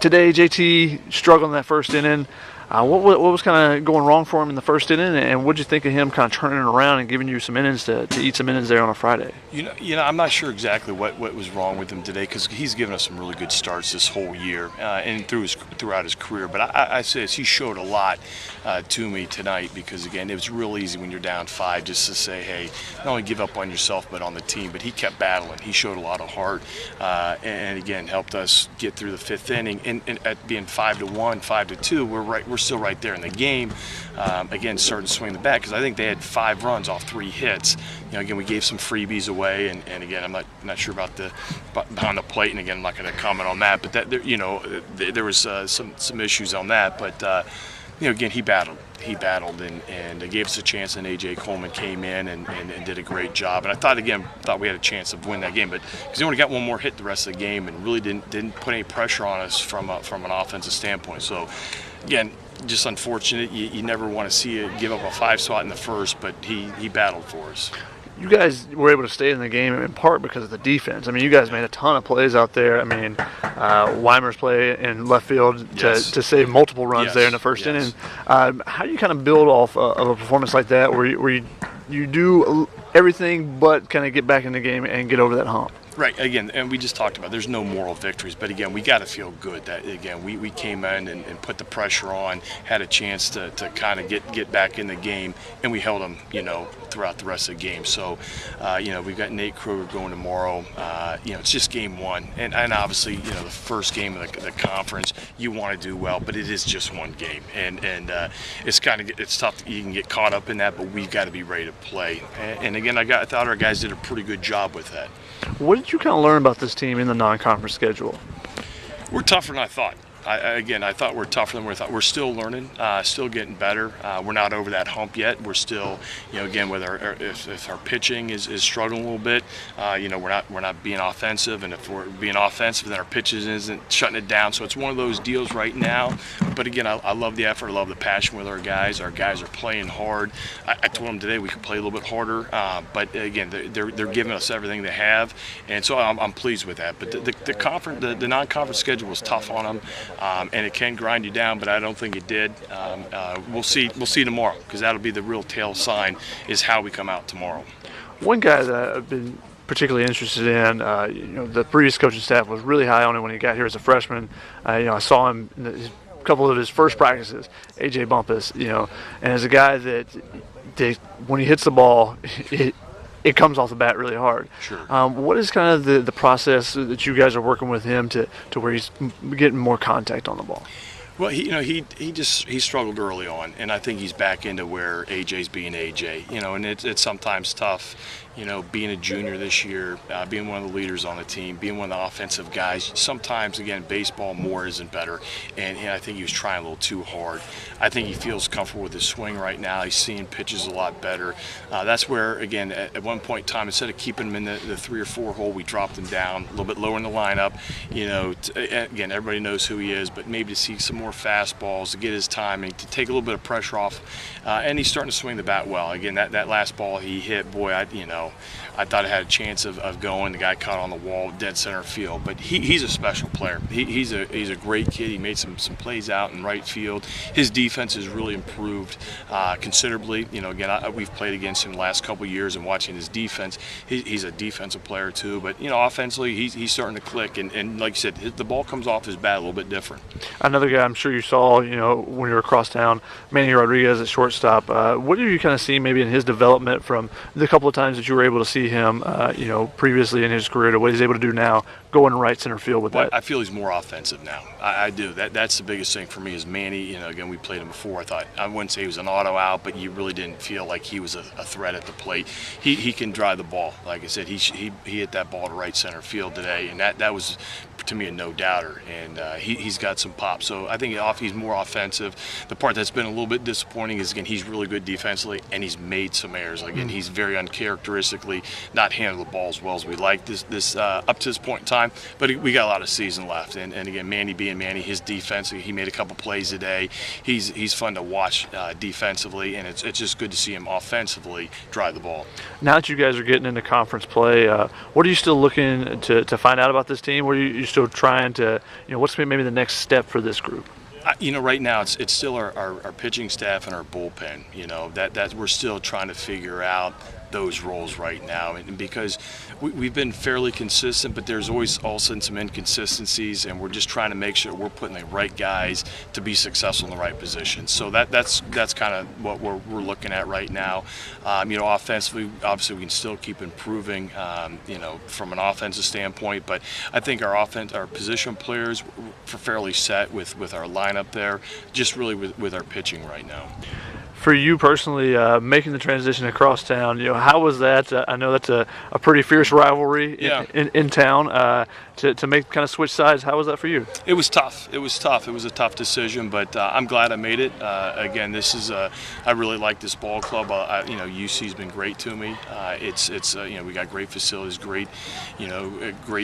Today, JT struggled in that first inning. What was kind of going wrong for him in the first inning, and what did you think of him kind of turning it around and giving you some innings to eat some innings there on a Friday? I'm not sure exactly what was wrong with him today because he's given us some really good starts this whole year and throughout his career. But I say he showed a lot to me tonight because, again, it was real easy when you're down 5 just to say, hey, not only give up on yourself but on the team. But he kept battling. He showed a lot of heart and again, helped us get through the 5th inning. And at being 5-1, 5-2, we're still right there in the game. Again, starting to swing the bat because I think they had 5 runs off 3 hits. Again, we gave some freebies away, and again, I'm not sure about the behind the plate, and again, I'm not going to comment on that. But that there was some issues on that. But again, he battled, and gave us a chance. And A.J. Coleman came in and did a great job. And I thought we had a chance of winning that game, but because he only got one more hit the rest of the game, and really didn't put any pressure on us from an offensive standpoint. So, again, just unfortunate. You never want to see it give up a 5 spot in the first, but he battled for us. You guys were able to stay in the game in part because of the defense. I mean, you guys made a ton of plays out there. I mean, Weimer's play in left field to save multiple runs there in the first inning. How do you kind of build off of a performance like that where you do everything but kind of get back in the game and get over that hump? Right, again, and we just talked about there's no moral victories, but again, we got to feel good that, again, we came in and put the pressure on, had a chance to kind of get back in the game, and we held them, throughout the rest of the game. So, we've got Nate Kruger going tomorrow. It's just game 1, and obviously, the first game of the conference, you want to do well, but it is just one game, and it's tough. You can get caught up in that, but we've got to be ready to play. And again, I thought our guys did a pretty good job with that. What did you kind of learn about this team in the non-conference schedule? We're tougher than I thought. I thought we're tougher than we thought. We're still learning, still getting better. We're not over that hump yet. We're still, again, with if our pitching is struggling a little bit, we're not being offensive, and if we're being offensive, then our pitches isn't shutting it down. So it's one of those deals right now. But again, I love the effort, I love the passion with our guys. Our guys are playing hard. I told them today we could play a little bit harder, but again, they're giving us everything they have, and so I'm pleased with that. But the non-conference schedule was tough on them. And it can grind you down, but I don't think it did. We'll see tomorrow, because that'll be the real tail sign is how we come out tomorrow. One guy that I've been particularly interested in, the previous coaching staff was really high on him when he got here as a freshman. I saw him in a couple of his first practices, A.J. Bumpus, and as a guy that when he hits the ball, it comes off the bat really hard. Sure. What is kind of the process that you guys are working with him to where he's getting more contact on the ball? Well, he struggled early on, and I think he's back into where AJ's being AJ. And it's sometimes tough. Being a junior this year, being one of the leaders on the team, being one of the offensive guys. Sometimes, again, baseball more isn't better, and I think he was trying a little too hard. I think he feels comfortable with his swing right now. He's seeing pitches a lot better. That's where, again, at one point in time, instead of keeping him in the 3 or 4 hole, we dropped him down a little bit lower in the lineup. Again, everybody knows who he is, but maybe to see some more fastballs, to get his timing, to take a little bit of pressure off, and he's starting to swing the bat well. Again, that last ball he hit, boy, I thought it had a chance of going. The guy caught on the wall, dead center field. But he's a special player. He's a great kid. He made some plays out in right field. His defense has really improved considerably. Again, we've played against him the last couple of years, and watching his defense, he's a defensive player too. But offensively, he's starting to click. And like you said, the ball comes off his bat a little bit different. Another guy I'm sure you saw, when you were across town, Manny Rodriguez at shortstop. What did you kind of see maybe in his development from the couple of times that you were able to see him, previously in his career to what he's able to do now, going right center field with that? I feel he's more offensive now. I do. That's the biggest thing for me is Manny. Again, we played him before. I wouldn't say he was an auto out, but you really didn't feel like he was a threat at the plate. He can drive the ball. Like I said, he hit that ball to right center field today, and that was, to me, a no-doubter. And he's got some pop. So I think he's more offensive. The part that's been a little bit disappointing is, again, he's really good defensively, and he's made some errors. Again, he's very uncharacteristic. uncharacteristically not handle the ball as well as we like this up to this point in time. But we got a lot of season left, and again, Manny being Manny, his defense, he made a couple plays today. He's fun to watch defensively, and it's just good to see him offensively drive the ball. Now that you guys are getting into conference play, what are you still looking to find out about this team? What are you still trying to, what's maybe the next step for this group? Right now it's still our pitching staff and our bullpen. That we're still trying to figure out those roles right now, and because we've been fairly consistent, but there's always also some inconsistencies, and we're just trying to make sure we're putting the right guys to be successful in the right positions. So that's kind of what we're looking at right now. Offensively, obviously we can still keep improving, from an offensive standpoint, but I think our position players are fairly set with our lineup there, just really with our pitching right now. For you personally, making the transition across town, how was that? I know that's a pretty fierce rivalry in town. To make kind of switch sides, how was that for you? It was tough. It was a tough decision, but I'm glad I made it. Again, this is I really like this ball club. UC's been great to me. We got great facilities, great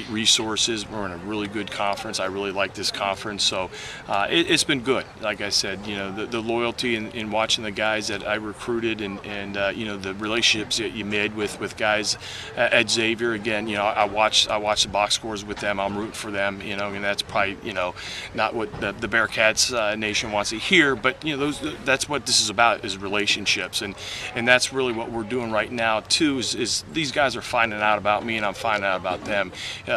resources. We're in a really good conference. I really like this conference, so it's been good. Like I said, the loyalty in watching the guys that I recruited and the relationships that you made with guys at Xavier. Again, I watch the box scores with them. I'm rooting for them, and that's probably not what the Bearcats nation wants to hear, but that's what this is about, is relationships, and that's really what we're doing right now too. Is these guys are finding out about me, and I'm finding out about them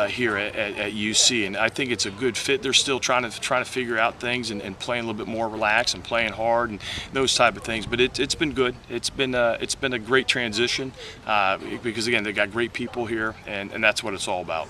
here at UC, and I think it's a good fit. They're still trying to figure out things and playing a little bit more relaxed and playing hard and those type of things. But it's been good. It's been a great transition because again, they got great people here, and that's what it's all about.